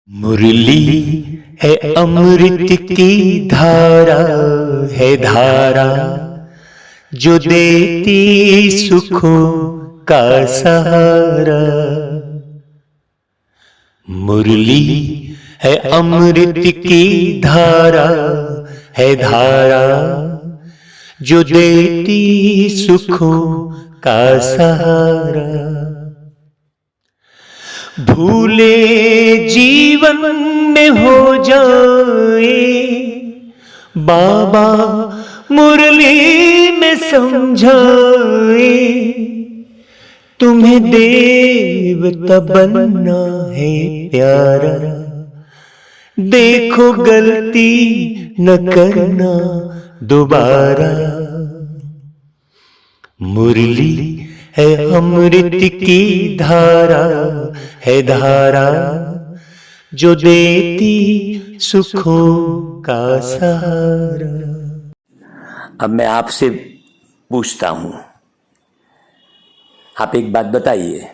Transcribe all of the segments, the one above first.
मुरली है अमृत की धारा, है धारा जो देती सुखों का सहारा। मुरली है अमृत की धारा, है धारा जो देती सुखों का सहारा। भूले जीवन में हो जाए बाबा मुरली में समझाए, तुम्हें देवता बनना है प्यारा, देखो गलती न करना दोबारा। मुरली है अमृत की धारा, है धारा जो देती सुखों का सहारा। अब मैं आपसे पूछता हूं, आप एक बात बताइए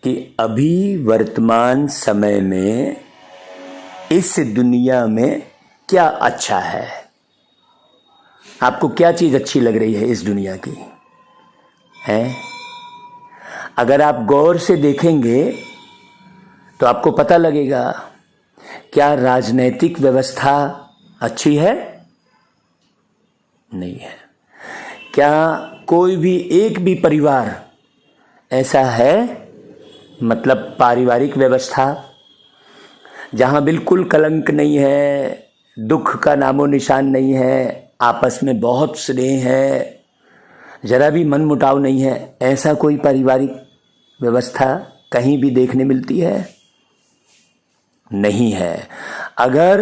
कि अभी वर्तमान समय में इस दुनिया में क्या अच्छा है? आपको क्या चीज अच्छी लग रही है इस दुनिया की है? अगर आप गौर से देखेंगे तो आपको पता लगेगा, क्या राजनैतिक व्यवस्था अच्छी है? नहीं है। क्या कोई भी एक भी परिवार ऐसा है, मतलब पारिवारिक व्यवस्था जहां बिल्कुल कलंक नहीं है, दुख का नामो निशान नहीं है, आपस में बहुत स्नेह है, जरा भी मनमुटाव नहीं है, ऐसा कोई पारिवारिक व्यवस्था कहीं भी देखने मिलती है? नहीं है। अगर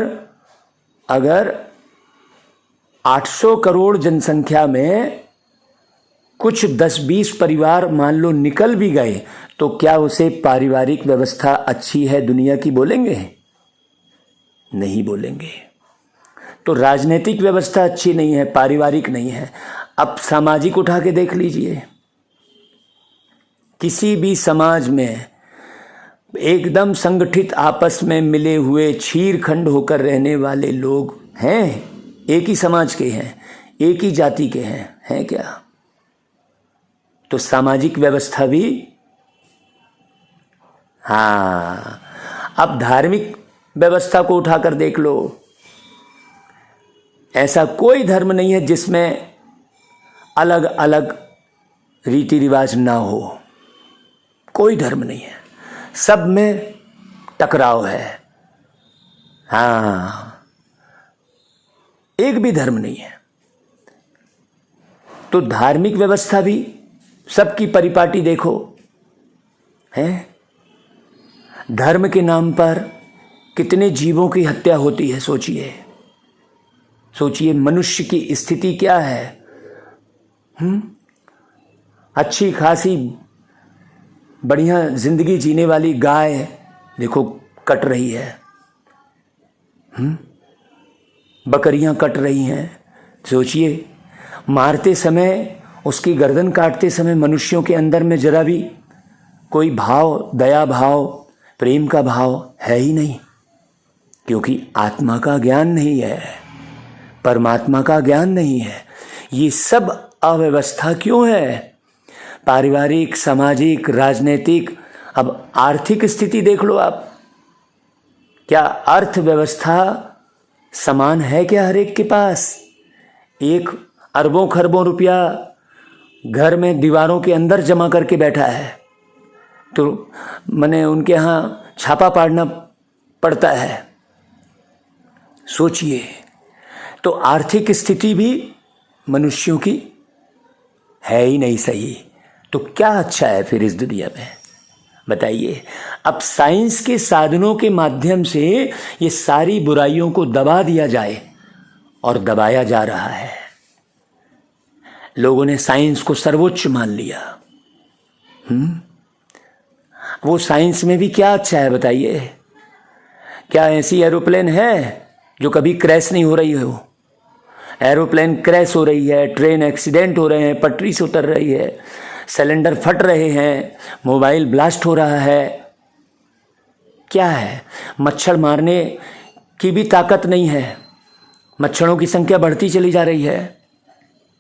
800 करोड़ जनसंख्या में कुछ 10-20 परिवार मान लो निकल भी गए, तो क्या उसे पारिवारिक व्यवस्था अच्छी है दुनिया की बोलेंगे? नहीं बोलेंगे। तो राजनीतिक व्यवस्था अच्छी नहीं है, पारिवारिक नहीं है। अब सामाजिक उठा के देख लीजिए, किसी भी समाज में एकदम संगठित आपस में मिले हुए छीरखंड होकर रहने वाले लोग हैं, एक ही समाज के हैं, एक ही जाति के हैं क्या? तो सामाजिक व्यवस्था भी, हाँ। अब धार्मिक व्यवस्था को उठाकर देख लो, ऐसा कोई धर्म नहीं है जिसमें अलग अलग रीति रिवाज ना हो। कोई धर्म नहीं है, सब में टकराव है। हाँ, एक भी धर्म नहीं है। तो धार्मिक व्यवस्था भी सबकी परिपाटी देखो है। धर्म के नाम पर कितने जीवों की हत्या होती है, सोचिए सोचिए, मनुष्य की स्थिति क्या है। अच्छी खासी बढ़िया जिंदगी जीने वाली गाय देखो कट रही है, बकरियां कट रही हैं। सोचिए, मारते समय, उसकी गर्दन काटते समय मनुष्यों के अंदर में जरा भी कोई भाव, दया भाव, प्रेम का भाव है ही नहीं, क्योंकि आत्मा का ज्ञान नहीं है, परमात्मा का ज्ञान नहीं है। ये सब अव्यवस्था क्यों है? पारिवारिक, सामाजिक, राजनीतिक। अब आर्थिक स्थिति देख लो आप, क्या अर्थव्यवस्था समान है क्या हर एक के पास? एक अरबों खरबों रुपया घर में दीवारों के अंदर जमा करके बैठा है, तो मैंने उनके यहाँ छापा पाड़ना पड़ता है। सोचिए, तो आर्थिक स्थिति भी मनुष्यों की है ही नहीं सही। तो क्या अच्छा है फिर इस दुनिया में, बताइए? अब साइंस के साधनों के माध्यम से ये सारी बुराइयों को दबा दिया जाए, और दबाया जा रहा है। लोगों ने साइंस को सर्वोच्च मान लिया। वो साइंस में भी क्या अच्छा है, बताइए? क्या ऐसी एरोप्लेन है जो कभी क्रैश नहीं हो रही हो? एरोप्लेन क्रैश हो रही है, ट्रेन एक्सीडेंट हो रहे हैं, पटरी से उतर रही है, सिलेंडर फट रहे हैं, मोबाइल ब्लास्ट हो रहा है। क्या है? मच्छर मारने की भी ताकत नहीं है, मच्छरों की संख्या बढ़ती चली जा रही है।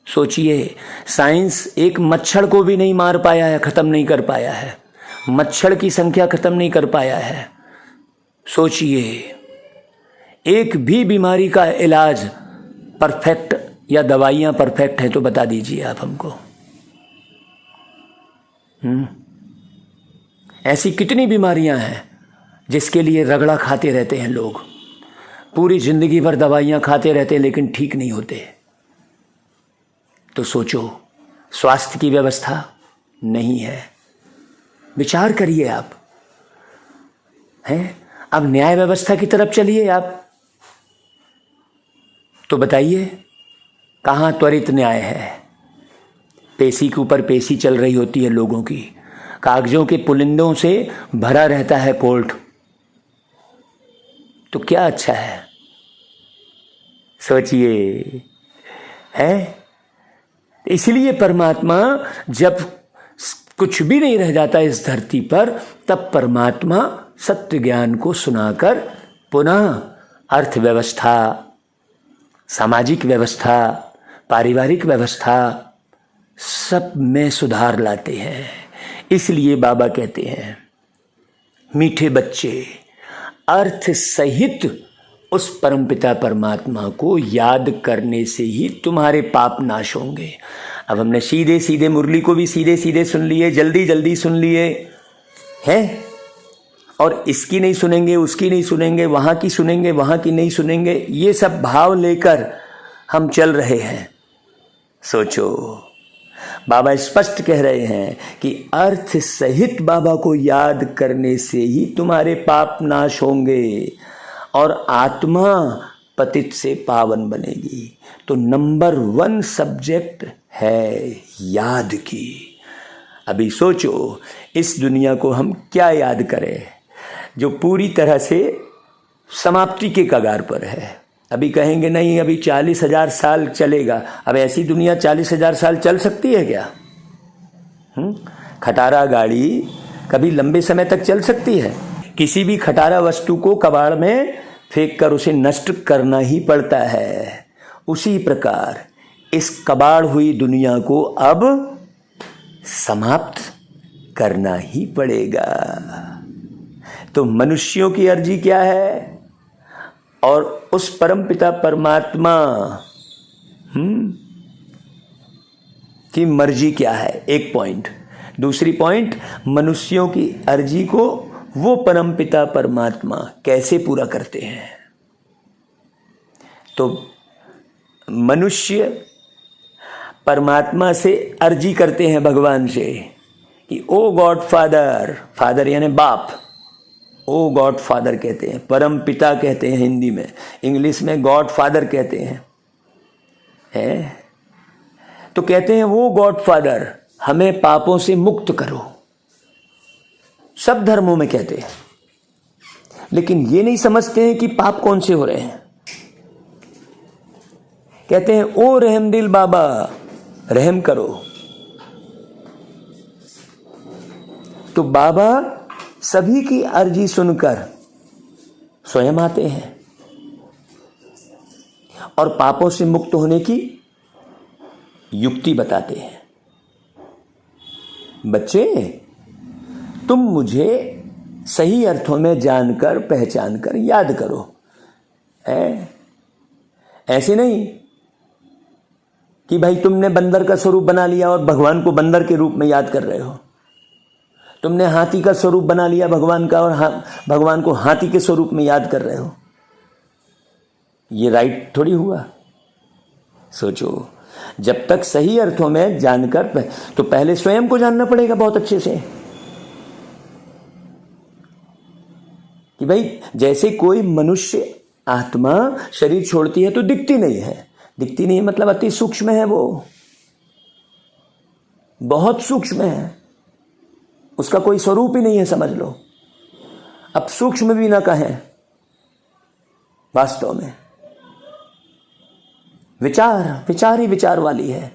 सोचिए, साइंस एक मच्छर को भी नहीं मार पाया है, खत्म नहीं कर पाया है, मच्छर की संख्या खत्म नहीं कर पाया है। सोचिए, एक भी बीमारी का इलाज परफेक्ट या दवाइयां परफेक्ट है तो बता दीजिए आप हमको। ऐसी कितनी बीमारियां हैं जिसके लिए रगड़ा खाते रहते हैं लोग, पूरी जिंदगी भर दवाइयां खाते रहते हैं लेकिन ठीक नहीं होते। तो सोचो, स्वास्थ्य की व्यवस्था नहीं है। विचार करिए आप, हैं? अब न्याय व्यवस्था की तरफ चलिए आप, तो बताइए कहाँ त्वरित न्याय है? पेशी के ऊपर पेशी चल रही होती है लोगों की, कागजों के पुलिंदों से भरा रहता है कोर्ट, तो क्या अच्छा है? सोचिए, है? इसलिए परमात्मा जब कुछ भी नहीं रह जाता इस धरती पर, तब परमात्मा सत्य ज्ञान को सुनाकर पुनः अर्थव्यवस्था, सामाजिक व्यवस्था, पारिवारिक व्यवस्था सब में सुधार लाते हैं। इसलिए बाबा कहते हैं, मीठे बच्चे, अर्थ सहित उस परमपिता परमात्मा को याद करने से ही तुम्हारे पाप नाश होंगे। अब हमने सीधे सीधे मुरली को भी सीधे सीधे सुन लिए, जल्दी जल्दी सुन लिए हैं, और इसकी नहीं सुनेंगे, उसकी नहीं सुनेंगे, वहाँ की सुनेंगे, वहाँ की नहीं सुनेंगे, ये सब भाव लेकर हम चल रहे हैं। सोचो, बाबा स्पष्ट कह रहे हैं कि अर्थ सहित बाबा को याद करने से ही तुम्हारे पाप नाश होंगे और आत्मा पतित से पावन बनेगी। तो नंबर 1 सब्जेक्ट है याद की। अभी सोचो, इस दुनिया को हम क्या याद करें जो पूरी तरह से समाप्ति के कगार पर है। अभी कहेंगे नहीं, अभी 40,000 साल चलेगा। अब ऐसी दुनिया 40,000 साल चल सकती है क्या? खटारा गाड़ी कभी लंबे समय तक चल सकती है? किसी भी खटारा वस्तु को कबाड़ में फेंक कर उसे नष्ट करना ही पड़ता है। उसी प्रकार इस कबाड़ हुई दुनिया को अब समाप्त करना ही पड़ेगा। तो मनुष्यों की अर्जी क्या है और उस परमपिता परमात्मा की मर्जी क्या है? एक पॉइंट। दूसरी पॉइंट, मनुष्यों की अर्जी को वो परमपिता परमात्मा कैसे पूरा करते हैं। तो मनुष्य परमात्मा से अर्जी करते हैं भगवान से कि ओ गॉड फादर, फादर यानी बाप, ओ गॉड फादर कहते हैं, परम पिता कहते हैं हिंदी में, इंग्लिश में गॉड फादर कहते हैं, तो कहते हैं वो गॉड फादर हमें पापों से मुक्त करो। सब धर्मों में कहते हैं, लेकिन ये नहीं समझते हैं कि पाप कौन से हो रहे हैं। कहते हैं ओ रहमदिल बाबा रहम करो। तो बाबा सभी की अर्जी सुनकर स्वयं आते हैं और पापों से मुक्त होने की युक्ति बताते हैं। बच्चे, तुम मुझे सही अर्थों में जानकर पहचानकर याद करो। ऐसे नहीं कि भाई तुमने बंदर का स्वरूप बना लिया और भगवान को बंदर के रूप में याद कर रहे हो, तुमने हाथी का स्वरूप बना लिया भगवान का और भगवान को हाथी के स्वरूप में याद कर रहे हो। ये राइट थोड़ी हुआ। सोचो, जब तक सही अर्थों में जानकर, तो पहले स्वयं को जानना पड़ेगा बहुत अच्छे से कि भाई जैसे कोई मनुष्य आत्मा शरीर छोड़ती है तो दिखती नहीं है। दिखती नहीं मतलब अति सूक्ष्म है, वो बहुत सूक्ष्म है, उसका कोई स्वरूप ही नहीं है, समझ लो। अब सूक्ष्म भी ना कहें, वास्तव में विचार ही विचार वाली है।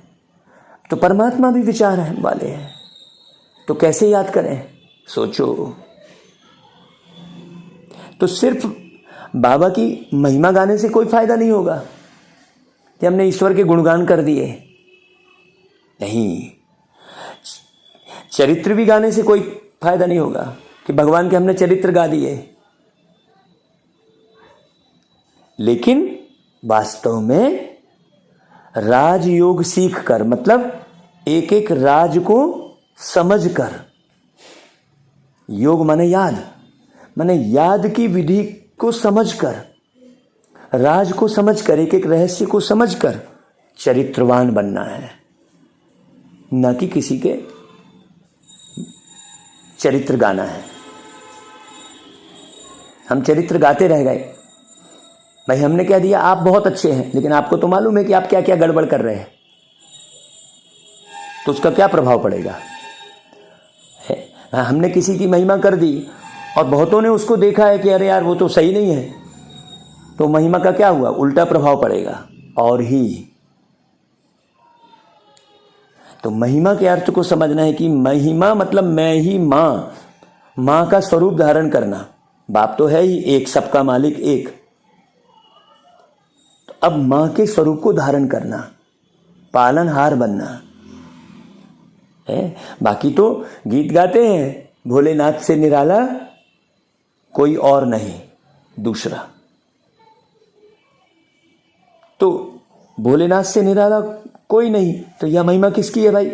तो परमात्मा भी विचार है वाले हैं, तो कैसे याद करें? सोचो, तो सिर्फ बाबा की महिमा गाने से कोई फायदा नहीं होगा कि हमने ईश्वर के गुणगान कर दिए, नहीं। चरित्र भी गाने से कोई फायदा नहीं होगा कि भगवान के हमने चरित्र गा दिए, लेकिन वास्तव में राजयोग सीख कर, मतलब एक एक राज को समझ कर, योग माने याद, माने याद की विधि को समझकर, राज को समझकर, एक एक रहस्य को समझकर चरित्रवान बनना है, न कि किसी के चरित्र गाना है। हम चरित्र गाते रह गए, भाई हमने कह दिया आप बहुत अच्छे हैं, लेकिन आपको तो मालूम है कि आप क्या क्या गड़बड़ कर रहे हैं, तो उसका क्या प्रभाव पड़ेगा। हमने किसी की महिमा कर दी और बहुतों ने उसको देखा है कि अरे यार वो तो सही नहीं है, तो महिमा का क्या हुआ, उल्टा प्रभाव पड़ेगा। और ही तो महिमा के अर्थ को समझना है कि महिमा मतलब मैं ही माँ, माँ का स्वरूप धारण करना। बाप तो है ही एक, सबका मालिक एक, तो अब माँ के स्वरूप को धारण करना, पालनहार बनना है। बाकी तो गीत गाते हैं, भोलेनाथ से निराला कोई और नहीं दूसरा, तो भोलेनाथ से निराला कोई नहीं, तो यह महिमा किसकी है भाई,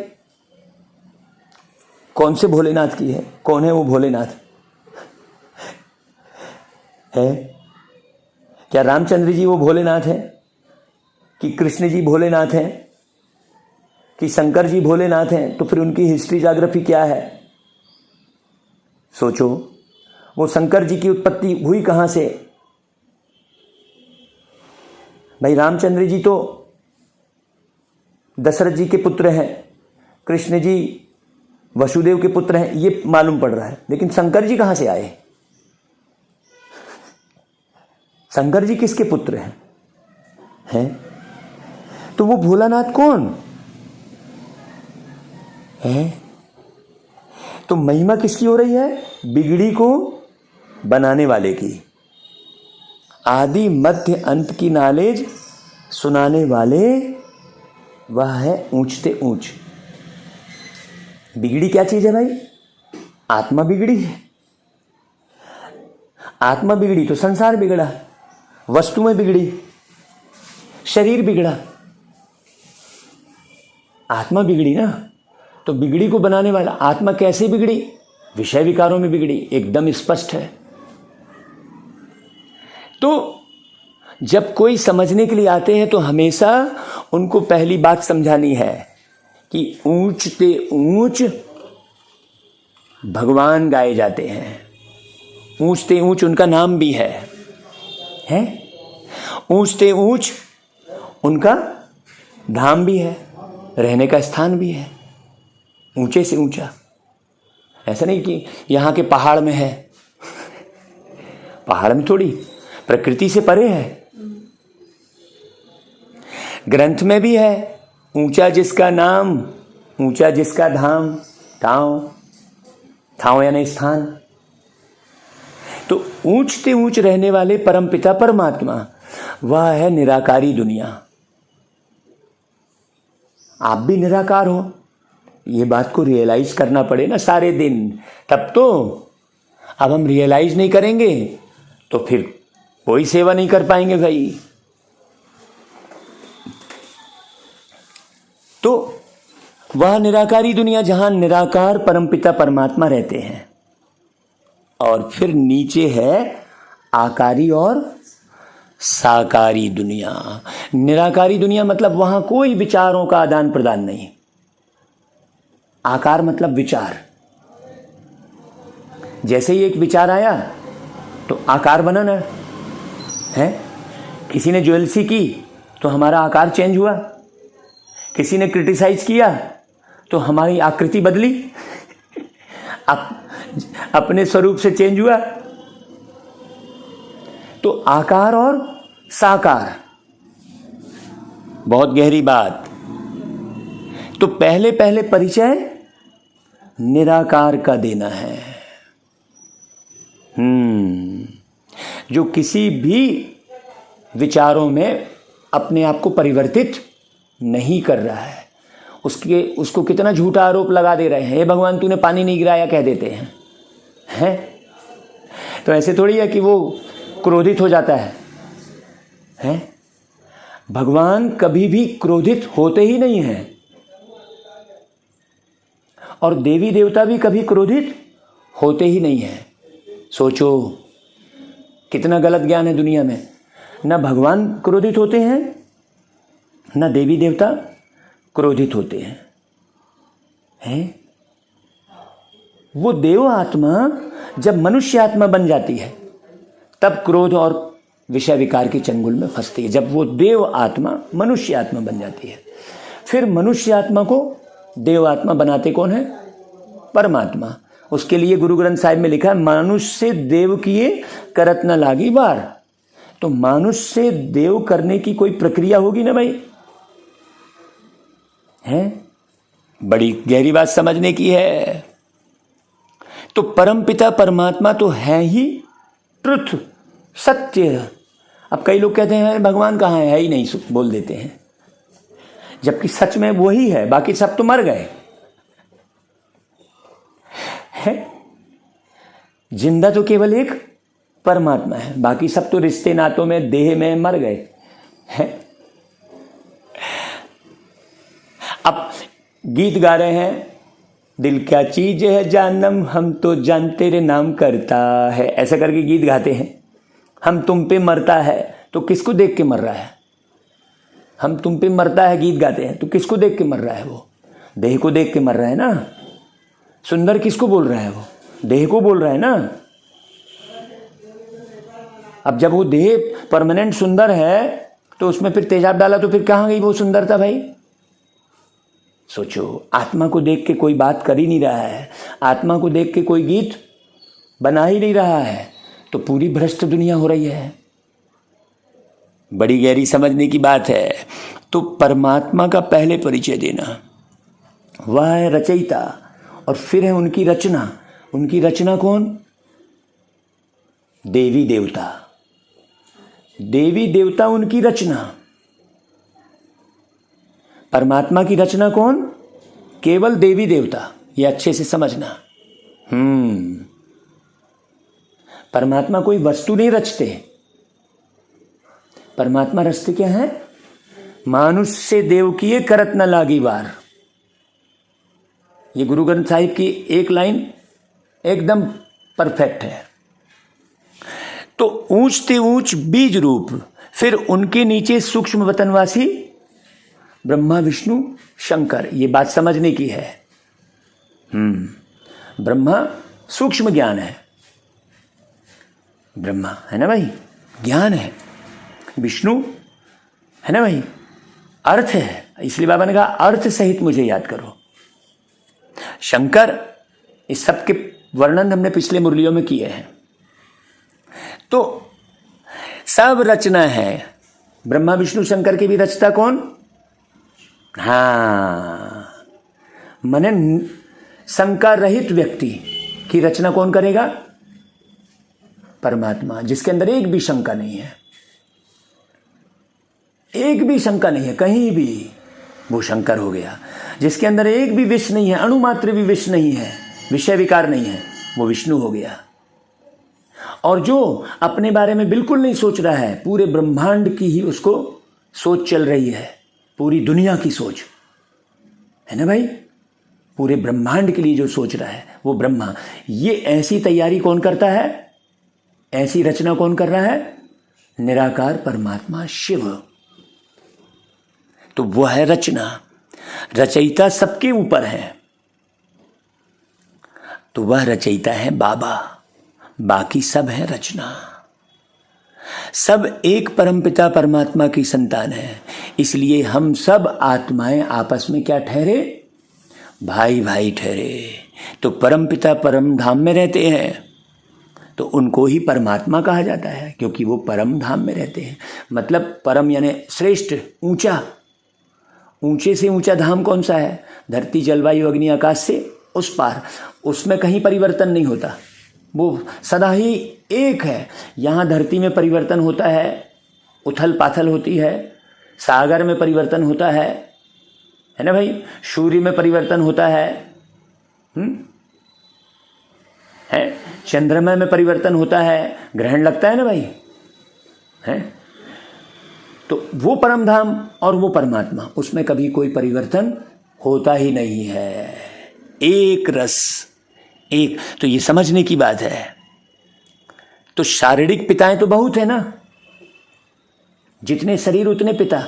कौन से भोलेनाथ की है, कौन है वो भोलेनाथ है? क्या रामचंद्र जी वो भोलेनाथ है, कि कृष्ण जी भोलेनाथ हैं, कि शंकर जी भोलेनाथ हैं? तो फिर उनकी हिस्ट्री ज्योग्राफी क्या है, सोचो। वो शंकर जी की उत्पत्ति हुई कहां से? भाई रामचंद्र जी तो दशरथ जी के पुत्र हैं, कृष्ण जी वसुदेव के पुत्र हैं, ये मालूम पड़ रहा है, लेकिन शंकर जी कहां से आए? शंकर जी किसके पुत्र हैं? तो वो भोलानाथ कौन है? तो महिमा किसकी हो रही है? बिगड़ी को बनाने वाले की, आदि मध्य अंत की नॉलेज सुनाने वाले, वह है ऊंचते ऊंच। बिगड़ी क्या चीज है भाई? आत्मा बिगड़ी है। आत्मा बिगड़ी तो संसार बिगड़ा, वस्तुएं बिगड़ी, शरीर बिगड़ा, आत्मा बिगड़ी ना। तो बिगड़ी को बनाने वाला आत्मा कैसे बिगड़ी? विषय विकारों में बिगड़ी, एकदम स्पष्ट है। तो जब कोई समझने के लिए आते हैं तो हमेशा उनको पहली बात समझानी है कि ऊंचते ऊंच भगवान गाए जाते हैं, ऊंचते ऊंच उनका नाम भी है? ऊंचते ऊंच उनका धाम भी है, रहने का स्थान भी है, ऊंचे से ऊंचा। ऐसा नहीं कि यहां के पहाड़ में है, पहाड़ में थोड़ी, प्रकृति से परे है। ग्रंथ में भी है, ऊंचा जिसका नाम, ऊंचा जिसका धाम, ठाव यानी स्थान। तो ऊंचते ऊंच रहने वाले परमपिता परमात्मा, वह है निराकारी दुनिया। आप भी निराकार हो, ये बात को रियलाइज करना पड़े ना सारे दिन, तब तो। अब हम रियलाइज नहीं करेंगे तो फिर कोई सेवा नहीं कर पाएंगे भाई। तो वह निराकारी दुनिया जहां निराकार परमपिता परमात्मा रहते हैं, और फिर नीचे है आकारी और साकारी दुनिया। निराकारी दुनिया मतलब वहां कोई विचारों का आदान प्रदान नहीं। आकार मतलब विचार, जैसे ही एक विचार आया तो आकार बना ना है। किसी ने ज्वेलसी की तो हमारा आकार चेंज हुआ, किसी ने क्रिटिसाइज किया तो हमारी आकृति बदली, अपने स्वरूप से चेंज हुआ। तो आकार और साकार, बहुत गहरी बात। तो पहले पहले परिचय निराकार का देना है। जो किसी भी विचारों में अपने आप को परिवर्तित नहीं कर रहा है, उसको कितना झूठा आरोप लगा दे रहे हैं, हे भगवान तूने पानी नहीं गिराया कह देते हैं। तो ऐसे थोड़ी है कि वो क्रोधित हो जाता है? भगवान कभी भी क्रोधित होते ही नहीं हैं, और देवी देवता भी कभी क्रोधित होते ही नहीं हैं। सोचो कितना गलत ज्ञान है दुनिया में। ना भगवान क्रोधित होते हैं, ना देवी देवता क्रोधित होते हैं? वो देव आत्मा जब मनुष्य आत्मा बन जाती है तब क्रोध और विषय विकार के चंगुल में फंसती है। जब वो देव आत्मा मनुष्य आत्मा बन जाती है, फिर मनुष्य आत्मा को देव आत्मा बनाते कौन है? परमात्मा। उसके लिए गुरु ग्रंथ साहिब में लिखा है, मानुष से देव किए करत न लागी बार। तो मानुष से देव करने की कोई प्रक्रिया होगी ना भाई, है? बड़ी गहरी बात समझने की है। तो परमपिता परमात्मा तो है ही ट्रुथ, सत्य। अब कई लोग कहते हैं भगवान कहाँ है ही नहीं, बोल देते हैं, जबकि सच में वही है, बाकी सब तो मर गए है। जिंदा तो केवल एक परमात्मा है, बाकी सब तो रिश्ते नातों में देह में मर गए हैं। अब गीत गा रहे हैं, दिल क्या चीज है जानम हम तो जान तेरे नाम करता है, ऐसा करके गीत गाते हैं। हम तुम पे मरता है तो किसको देख के मर रहा है? हम तुम पे मरता है गीत गाते हैं तो किसको देख के मर रहा है? वो देह को देख के मर रहा है ना। सुंदर किसको बोल रहा है? वो देह को बोल रहा है ना। अब जब वो देह परमानेंट सुंदर है तो उसमें फिर तेजाब डाला तो फिर कहाँ गई वो सुंदरता भाई? सोचो, आत्मा को देख के कोई बात कर ही नहीं रहा है, आत्मा को देख के कोई गीत बना ही नहीं रहा है, तो पूरी भ्रष्ट दुनिया हो रही है। बड़ी गहरी समझने की बात है। तो परमात्मा का पहले परिचय देना, वह है रचयिता, और फिर है उनकी रचना। उनकी रचना कौन? देवी देवता। देवी देवता उनकी रचना। परमात्मा की रचना कौन? केवल देवी देवता। ये अच्छे से समझना। परमात्मा कोई वस्तु नहीं रचते। परमात्मा रचते क्या है? मानुष से देव किए करत न लागी वार। ये गुरु ग्रंथ साहिब की एक लाइन एकदम परफेक्ट है। तो ऊंचते ऊंच बीज रूप, फिर उनके नीचे सूक्ष्म वतनवासी ब्रह्मा विष्णु शंकर। ये बात समझने की है। ब्रह्मा सूक्ष्म ज्ञान है, ब्रह्मा है ना भाई, ज्ञान है। विष्णु है ना भाई, अर्थ है। इसलिए बाबा ने कहा अर्थ सहित मुझे याद करो। शंकर, इस सब के वर्णन हमने पिछले मुरलियों में किए हैं। तो सब रचना है। ब्रह्मा विष्णु शंकर की भी रचता कौन? माने शंका रहित व्यक्ति की रचना कौन करेगा? परमात्मा, जिसके अंदर एक भी शंका नहीं है। एक भी शंका नहीं है कहीं भी, वो शंकर हो गया। जिसके अंदर एक भी विष नहीं है, अणुमात्र भी विष नहीं है, विषय विकार नहीं है, वो विष्णु हो गया। और जो अपने बारे में बिल्कुल नहीं सोच रहा है, पूरे ब्रह्मांड की ही उसको सोच चल रही है, पूरी दुनिया की सोच है ना भाई, पूरे ब्रह्मांड के लिए जो सोच रहा है वो ब्रह्मा। ये ऐसी तैयारी कौन करता है? ऐसी रचना कौन कर रहा है? निराकार परमात्मा शिव। तो वो है रचना। रचयिता सबके ऊपर है, तो वह रचयिता है बाबा, बाकी सब है रचना। सब एक परमपिता परमात्मा की संतान है। इसलिए हम सब आत्माएं आपस में क्या ठहरे? भाई भाई ठहरे। तो परमपिता परम धाम में रहते हैं तो उनको ही परमात्मा कहा जाता है, क्योंकि वो परम धाम में रहते हैं। मतलब परम यानी श्रेष्ठ, ऊंचा। ऊंचे से ऊंचा धाम कौन सा है? धरती जलवायु अग्नि आकाश से उस पार, उसमें कहीं परिवर्तन नहीं होता। वो सदा ही एक है। यहाँ धरती में परिवर्तन होता है, उथल पाथल होती है, सागर में परिवर्तन होता है ना भाई, सूर्य में परिवर्तन होता है चंद्रमा में परिवर्तन होता है, ग्रहण लगता है ना भाई, है। तो वो परम धाम और वो परमात्मा, उसमें कभी कोई परिवर्तन होता ही नहीं है, एक रस एक। तो ये समझने की बात है। तो शारीरिक पिताएं तो बहुत है ना, जितने शरीर उतने पिता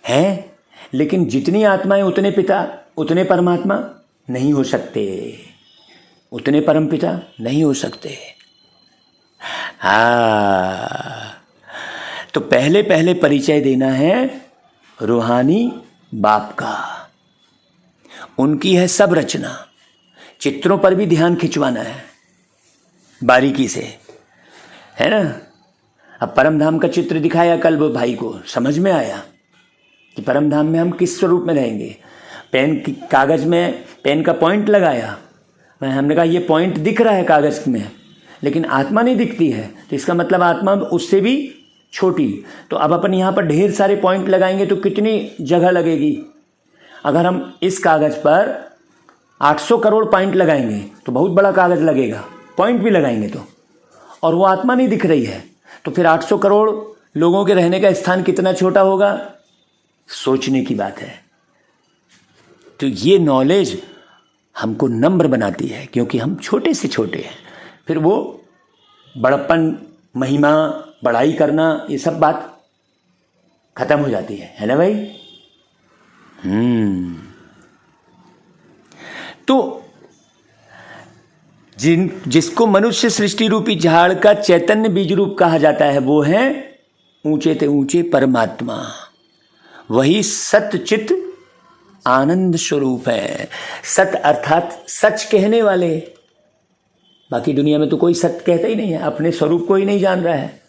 हैं, लेकिन जितनी आत्माएं उतने पिता, उतने परमात्मा नहीं हो सकते, उतने परम पिता नहीं हो सकते। तो पहले पहले परिचय देना है रूहानी बाप का। उनकी है सब रचना, चित्रों पर भी ध्यान खिंचवाना है बारीकी से, है ना। अब परम धाम का चित्र दिखाया कल वो भाई को, समझ में आया कि परम धाम में हम किस स्वरूप में रहेंगे। पेन की कागज में पेन का पॉइंट लगाया, हमने कहा ये पॉइंट दिख रहा है कागज में, लेकिन आत्मा नहीं दिखती है, तो इसका मतलब आत्मा उससे भी छोटी। तो अब अपन यहाँ पर ढेर सारे पॉइंट लगाएंगे तो कितनी जगह लगेगी। अगर हम इस कागज पर 800 करोड़ पॉइंट लगाएंगे तो बहुत बड़ा कागज लगेगा, पॉइंट भी लगाएंगे तो, और वो आत्मा नहीं दिख रही है, तो फिर 800 करोड़ लोगों के रहने का स्थान कितना छोटा होगा, सोचने की बात है। तो ये नॉलेज हमको नम्र बनाती है, क्योंकि हम छोटे से छोटे हैं। फिर वो बड़प्पन, महिमा, बड़ाई करना, ये सब बात खत्म हो जाती है ना भाई। तो जिसको मनुष्य सृष्टि रूपी झाड़ का चैतन्य बीज रूप कहा जाता है, वो है ऊंचे ते ऊंचे परमात्मा, वही सत्य चित आनंद स्वरूप है। सत अर्थात सच कहने वाले। बाकी दुनिया में तो कोई सत्य कहता ही नहीं है, अपने स्वरूप को ही नहीं जान रहा है।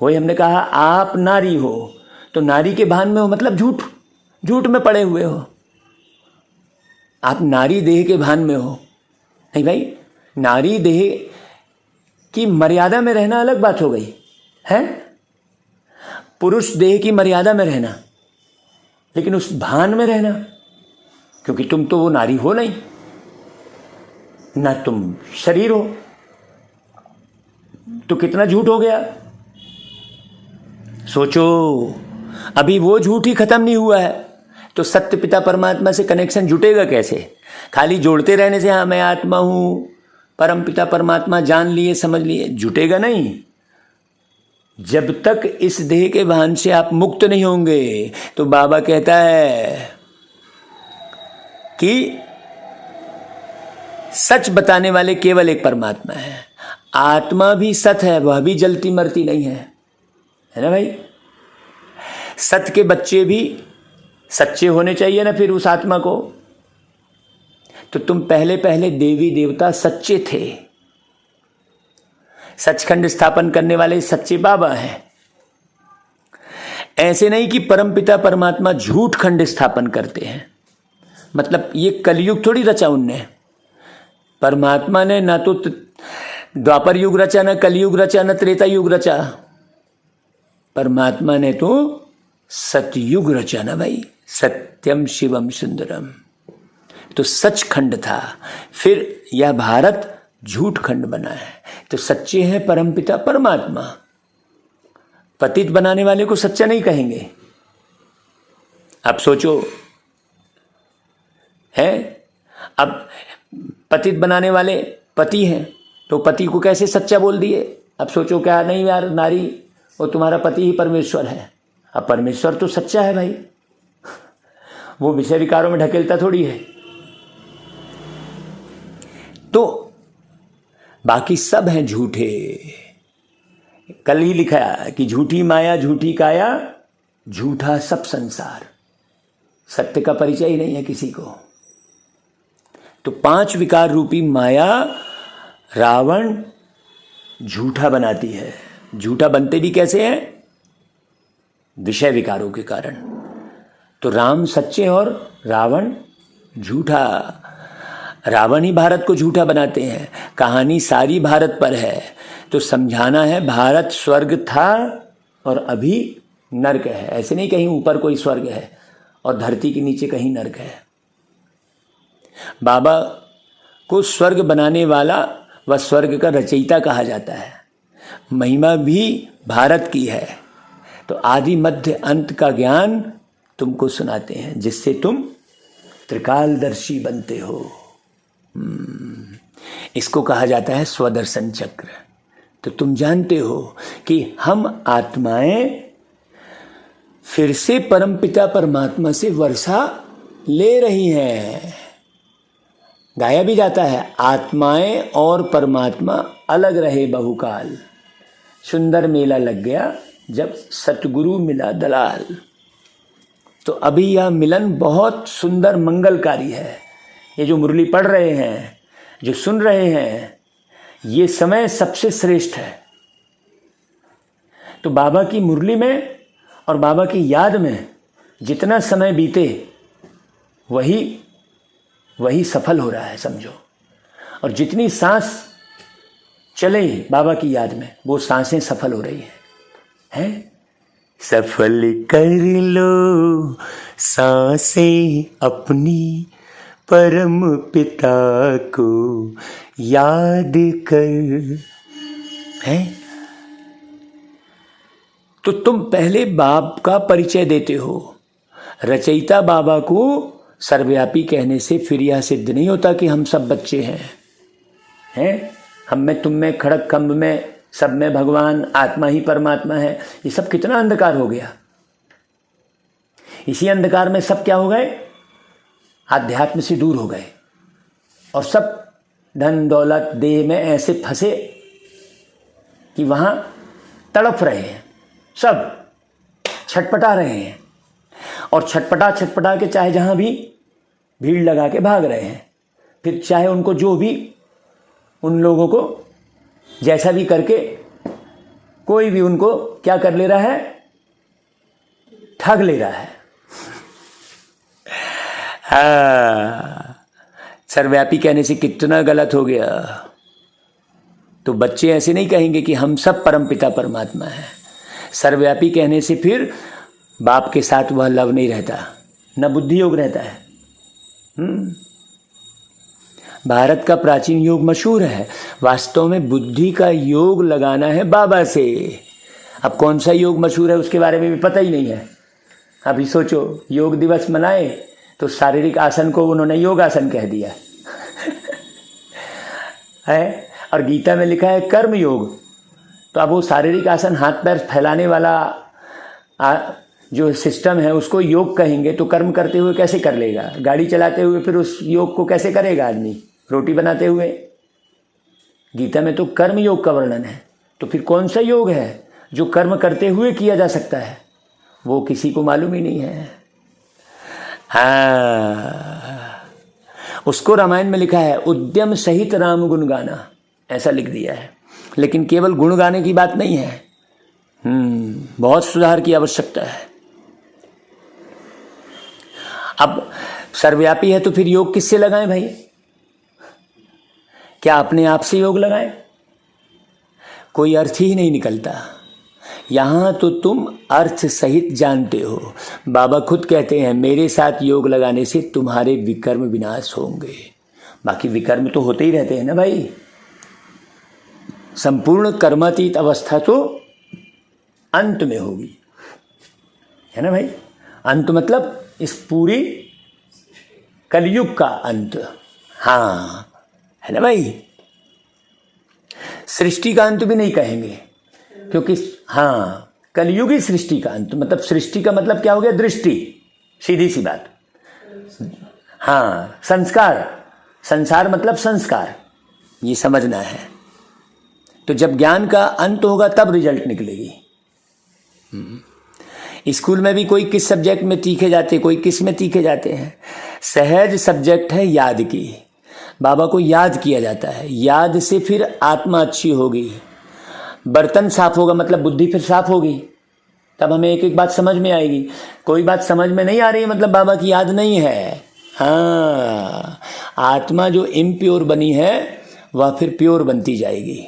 वही हमने कहा, आप नारी हो तो नारी के भान में हो, मतलब झूठ, झूठ में पड़े हुए हो। आप नारी देह के भान में हो, नहीं भाई, नारी देह की मर्यादा में रहना अलग बात हो गई है, पुरुष देह की मर्यादा में रहना, लेकिन उस भान में रहना, क्योंकि तुम तो वो नारी हो नहीं ना, तुम शरीर हो, तो कितना झूठ हो गया। सोचो, अभी वो झूठ ही खत्म नहीं हुआ है, तो सत्य पिता परमात्मा से कनेक्शन जुटेगा कैसे। खाली जोड़ते रहने से हाँ मैं आत्मा हूं, परम पिता परमात्मा जान लिए, समझ लिए, जुटेगा नहीं। जब तक इस देह के भान से आप मुक्त नहीं होंगे, तो बाबा कहता है कि सच बताने वाले केवल एक परमात्मा है। आत्मा भी सत है, वह भी जलती मरती नहीं है ना भाई। सत्य के बच्चे भी सच्चे होने चाहिए ना फिर उस आत्मा को। तो तुम पहले पहले देवी देवता सच्चे थे, सचखंड स्थापन करने वाले सच्चे बाबा हैं। ऐसे नहीं कि परमपिता परमात्मा झूठ खंड स्थापन करते हैं, मतलब ये कलयुग थोड़ी रचा उनने। परमात्मा ने ना तो द्वापर युग रचा, ना कलयुग रचा, ना त्रेता युग रचा। परमात्मा ने तो सतयुग रचा ना भाई, सत्यम शिवम सुंदरम। तो सच खंड था, फिर यह भारत झूठ खंड बना है। तो सच्चे हैं परमपिता परमात्मा। पतित बनाने वाले को सच्चा नहीं कहेंगे। अब सोचो, है अब पतित बनाने वाले पति हैं, तो पति को कैसे सच्चा बोल दिए। अब सोचो, क्या नहीं यार नारी, वो तुम्हारा पति ही परमेश्वर है। अब परमेश्वर तो सच्चा है भाई, वो विषय विकारों में ढकेलता थोड़ी है। तो बाकी सब हैं झूठे। कल ही लिखा कि झूठी माया झूठी काया झूठा सब संसार। सत्य का परिचय ही नहीं है किसी को। तो 5 विकार रूपी माया रावण झूठा बनाती है। झूठा बनते भी कैसे हैं? विषय विकारों के कारण। तो राम सच्चे और रावण झूठा। रावण ही भारत को झूठा बनाते हैं, कहानी सारी भारत पर है। तो समझाना है भारत स्वर्ग था और अभी नर्क है। ऐसे नहीं कहीं ऊपर कोई स्वर्ग है और धरती के नीचे कहीं नर्क है। बाबा को स्वर्ग बनाने वाला व स्वर्ग का रचयिता कहा जाता है। महिमा भी भारत की है। तो आदि मध्य अंत का ज्ञान तुमको सुनाते हैं, जिससे तुम त्रिकालदर्शी बनते हो। इसको कहा जाता है स्वदर्शन चक्र। तो तुम जानते हो कि हम आत्माएं फिर से परमपिता परमात्मा से वर्षा ले रही हैं। गाया भी जाता है, आत्माएं और परमात्मा अलग रहे बहुकाल, सुंदर मेला लग गया जब सतगुरु मिला दलाल। तो अभी यह मिलन बहुत सुंदर मंगलकारी है। ये जो मुरली पढ़ रहे हैं, जो सुन रहे हैं, ये समय सबसे श्रेष्ठ है। तो बाबा की मुरली में और बाबा की याद में जितना समय बीते वही सफल हो रहा है, समझो। और जितनी सांस चले बाबा की याद में, वो सांसें सफल हो रही हैं। सफल कर लो सांसें अपनी, परम पिता को याद कर। है तो तुम पहले बाप का परिचय देते हो। रचयिता बाबा को सर्वव्यापी कहने से फिर यह सिद्ध नहीं होता कि हम सब बच्चे हैं। हम में, तुम में, खड़क खम्भ में, सब में भगवान, आत्मा ही परमात्मा है। ये सब कितना अंधकार हो गया। इसी अंधकार में सब क्या हो गए, आध्यात्म से दूर हो गए और सब धन दौलत देह में ऐसे फंसे कि वहां तड़प रहे हैं, सब छटपटा रहे हैं और छटपटा के चाहे जहां भी भीड़ लगा के भाग रहे हैं। फिर चाहे उनको जो भी, उन लोगों को जैसा भी करके कोई भी उनको क्या कर ले रहा है, ठग ले रहा है। सर्वव्यापी कहने से कितना गलत हो गया। तो बच्चे ऐसे नहीं कहेंगे कि हम सब परमपिता परमात्मा है। सर्वव्यापी कहने से फिर बाप के साथ वह लव नहीं रहता, न बुद्धि योग रहता है। भारत का प्राचीन योग मशहूर है, वास्तव में बुद्धि का योग लगाना है बाबा से। अब कौन सा योग मशहूर है उसके बारे में भी पता ही नहीं है। अभी सोचो, योग दिवस मनाए तो शारीरिक आसन को उन्होंने योगासन कह दिया है। और गीता में लिखा है कर्म योग। तो अब वो शारीरिक आसन, हाथ पैर फैलाने वाला जो सिस्टम है, उसको योग कहेंगे तो कर्म करते हुए कैसे कर लेगा? गाड़ी चलाते हुए फिर उस योग को कैसे करेगा आदमी? रोटी बनाते हुए? गीता में तो कर्म योग का वर्णन है। तो फिर कौन सा योग है जो कर्म करते हुए किया जा सकता है? वो किसी को मालूम ही नहीं है। उसको रामायण में लिखा है उद्यम सहित राम गुण गाना, ऐसा लिख दिया है। लेकिन केवल गुण गाने की बात नहीं है, बहुत सुधार की आवश्यकता है। अब सर्वव्यापी है तो फिर योग किससे लगाएं भाई? क्या अपने आप से योग लगाएं? कोई अर्थ ही नहीं निकलता। यहां तो तुम अर्थ सहित जानते हो। बाबा खुद कहते हैं मेरे साथ योग लगाने से तुम्हारे विकर्म विनाश होंगे। बाकी विकर्म तो होते ही रहते हैं ना भाई। संपूर्ण कर्मातीत अवस्था तो अंत में होगी, है ना भाई। अंत मतलब इस पूरी कलयुग का अंत, हाँ, है ना भाई। सृष्टि का अंत भी नहीं कहेंगे, क्योंकि हाँ, कलयुगी सृष्टि का अंत। मतलब सृष्टि का मतलब क्या हो गया? दृष्टि, सीधी सी बात। हाँ, संस्कार, संसार मतलब संस्कार, ये समझना है। तो जब ज्ञान का अंत होगा तब रिजल्ट निकलेगी। स्कूल में भी कोई किस सब्जेक्ट में तीखे जाते, कोई किस में तीखे जाते हैं। सहज सब्जेक्ट है याद की। बाबा को याद किया जाता है, याद से फिर आत्मा अच्छी होगी। बर्तन साफ होगा मतलब बुद्धि फिर साफ होगी, तब हमें एक एक बात समझ में आएगी। कोई बात समझ में नहीं आ रही है मतलब बाबा की याद नहीं है। हाँ, आत्मा जो इम्प्योर बनी है वह फिर प्योर बनती जाएगी,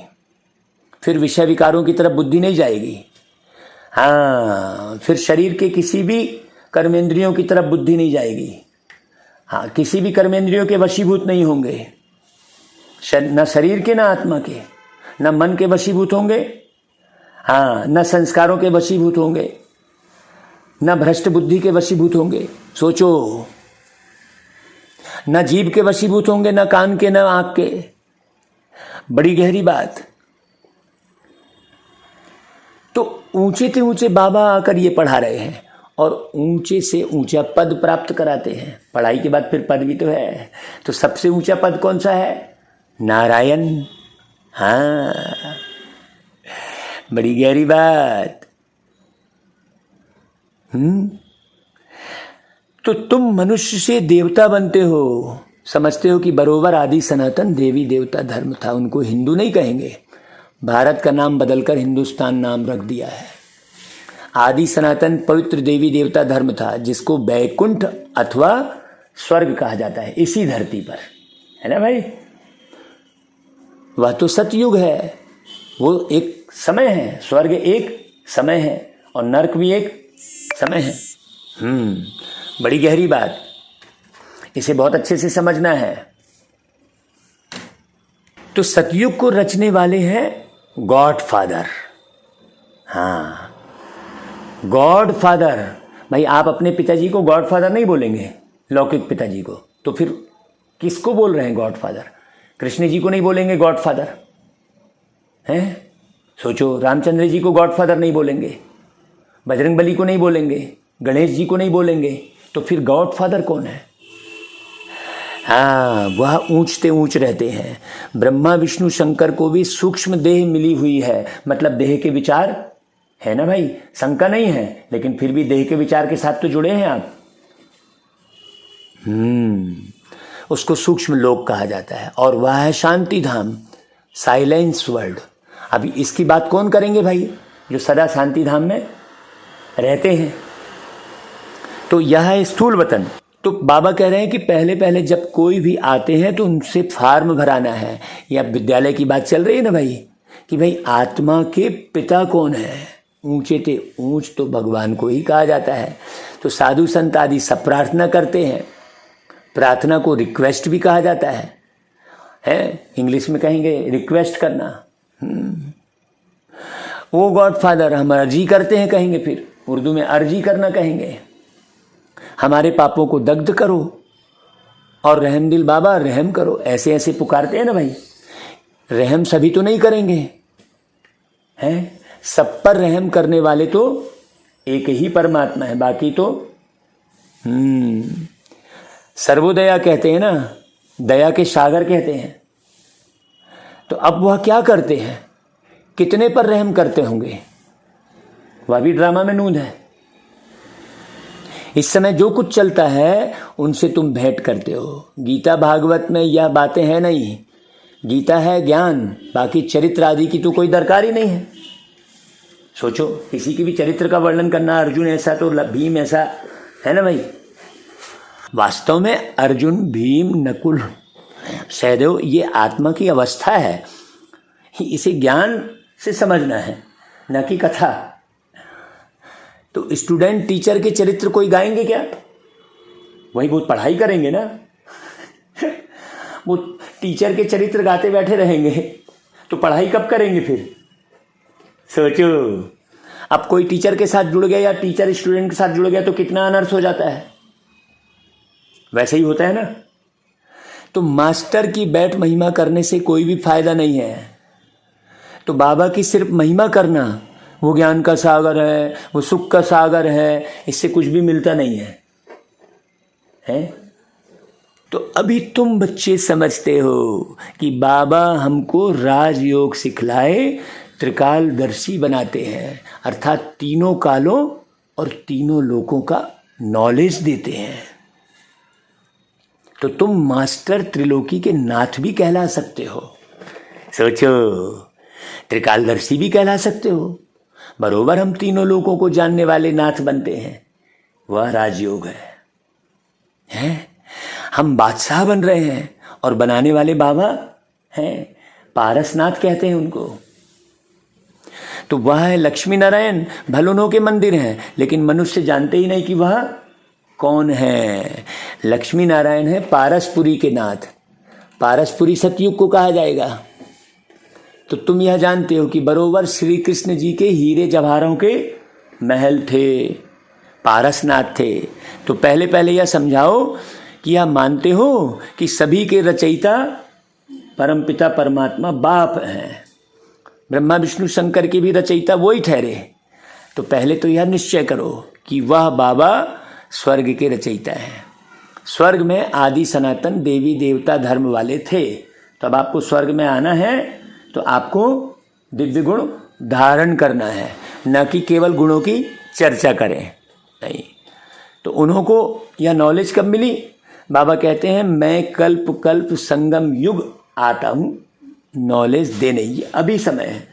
फिर विषय विकारों की तरफ बुद्धि नहीं जाएगी। हाँ, फिर शरीर के किसी भी कर्मेंद्रियों की तरफ बुद्धि नहीं जाएगी। हाँ, किसी भी कर्मेंद्रियों के वशीभूत नहीं होंगे, न शरीर के, न आत्मा के, न मन के वशीभूत होंगे, हाँ, न संस्कारों के वशीभूत होंगे, न भ्रष्ट बुद्धि के वशीभूत होंगे। सोचो, न जीभ के वशीभूत होंगे, न कान के, न आंख के। बड़ी गहरी बात। तो ऊंचे से ऊंचे बाबा आकर ये पढ़ा रहे हैं और ऊंचे से ऊंचा पद प्राप्त कराते हैं। पढ़ाई के बाद फिर पद भी तो है। तो सबसे ऊंचा पद कौन सा है? नारायण। हाँ, बड़ी गहरी बात। तो तुम मनुष्य से देवता बनते हो, समझते हो कि बरोबर आदि सनातन देवी देवता धर्म था, उनको हिंदू नहीं कहेंगे, भारत का नाम बदलकर हिंदुस्तान नाम रख दिया है। आदि सनातन पवित्र देवी देवता धर्म था, जिसको बैकुंठ अथवा स्वर्ग कहा जाता है इसी धरती पर, है ना भाई। वह तो सतयुग है, वो एक समय है, स्वर्ग एक समय है और नरक भी एक समय है। बड़ी गहरी बात, इसे बहुत अच्छे से समझना है। तो सतयुग को रचने वाले हैं गॉड फादर। हाँ, गॉड फादर। भाई, आप अपने पिताजी को गॉड फादर नहीं बोलेंगे, लौकिक पिताजी को, तो फिर किसको बोल रहे हैं गॉड फादर? कृष्ण जी को नहीं बोलेंगे गॉड फादर, हैं? सोचो, रामचंद्र जी को गॉड फादर नहीं बोलेंगे, बजरंगबली को नहीं बोलेंगे, गणेश जी को नहीं बोलेंगे, तो फिर गॉड फादर कौन है? हाँ, वह ऊंचते ऊंच रहते हैं। ब्रह्मा विष्णु शंकर को भी सूक्ष्म देह मिली हुई है, मतलब देह के विचार है ना भाई, शंका नहीं है, लेकिन फिर भी देह के विचार के साथ तो जुड़े हैं आप। उसको सूक्ष्म लोक कहा जाता है और वह है शांति धाम, साइलेंस वर्ल्ड। अभी इसकी बात कौन करेंगे भाई, जो सदा शांति धाम में रहते हैं। तो यह है स्थूल वतन। तो बाबा कह रहे हैं कि पहले पहले जब कोई भी आते हैं तो उनसे फार्म भराना है। या विद्यालय की बात चल रही है ना भाई, कि भाई आत्मा के पिता कौन है? ऊंचे ते ऊंच तो भगवान को ही कहा जाता है। तो साधु संत आदि सब प्रार्थना करते हैं, प्रार्थना को रिक्वेस्ट भी कहा जाता है, इंग्लिश में कहेंगे रिक्वेस्ट करना। वो गॉड फादर हम अर्जी करते हैं कहेंगे, फिर उर्दू में अर्जी करना कहेंगे। हमारे पापों को दग्ध करो और रहमदिल बाबा रहम करो, ऐसे ऐसे पुकारते हैं ना भाई। रहम सभी तो नहीं करेंगे, हैं? सब पर रहम करने वाले तो एक ही परमात्मा है, बाकी तो सर्वोदया कहते हैं ना, दया के सागर कहते हैं। तो अब वह क्या करते हैं, कितने पर रहम करते होंगे? वह भी ड्रामा में नूंद है। इस समय जो कुछ चलता है उनसे तुम भेंट करते हो। गीता भागवत में यह बातें हैं नहीं, गीता है ज्ञान, बाकी चरित्र आदि की तो कोई दरकार ही नहीं है। सोचो, किसी की भी चरित्र का वर्णन करना, अर्जुन ऐसा तो भीम ऐसा, है ना भाई। वास्तव में अर्जुन, भीम, नकुल, सहदेव ये आत्मा की अवस्था है, इसे ज्ञान से समझना है, न कि कथा। तो स्टूडेंट टीचर के चरित्र कोई गाएंगे क्या? वही बहुत पढ़ाई करेंगे ना। वो टीचर के चरित्र गाते बैठे रहेंगे तो पढ़ाई कब करेंगे फिर? सोचो, अब कोई टीचर के साथ जुड़ गया या टीचर स्टूडेंट के साथ जुड़ गया तो कितना अनर्थ हो जाता है। वैसे ही होता है ना। तो मास्टर की बैठ महिमा करने से कोई भी फायदा नहीं है। तो बाबा की सिर्फ महिमा करना, वो ज्ञान का सागर है, वो सुख का सागर है, इससे कुछ भी मिलता नहीं है, हैं? तो अभी तुम बच्चे समझते हो कि बाबा हमको राजयोग सिखलाए, त्रिकालदर्शी बनाते हैं, अर्थात तीनों कालों और तीनों लोकों का नॉलेज देते हैं। तो तुम मास्टर त्रिलोकी के नाथ भी कहला सकते हो। सोचो, त्रिकालदर्शी भी कहला सकते हो। बरोबर हम तीनों लोगों को जानने वाले नाथ बनते हैं। वह राजयोग है? हम बादशाह बन रहे हैं और बनाने वाले बाबा हैं, पारसनाथ कहते हैं उनको। तो वह है लक्ष्मी नारायण, भलोनों के मंदिर हैं, लेकिन मनुष्य जानते ही नहीं कि वह कौन है। लक्ष्मी नारायण है पारसपुरी के नाथ। पारसपुरी सतयुग को कहा जाएगा। तो तुम यह जानते हो कि बरोबर श्री कृष्ण जी के हीरे जवाहरों के महल थे, पारसनाथ थे। तो पहले पहले यह समझाओ कि यह मानते हो कि सभी के रचयिता परमपिता परमात्मा बाप हैं, ब्रह्मा विष्णु शंकर के भी रचयिता वही ठहरे। तो पहले तो यह निश्चय करो कि वह बाबा स्वर्ग के रचयिता हैं। स्वर्ग में आदि सनातन देवी देवता धर्म वाले थे। तो अब आपको स्वर्ग में आना है तो आपको दिव्य गुण धारण करना है, न कि केवल गुणों की चर्चा करें। नहीं, तो उन्हों को यह नॉलेज कब मिली? बाबा कहते हैं मैं कल्प कल्प संगम युग आता हूँ नॉलेज देने। ये अभी समय है,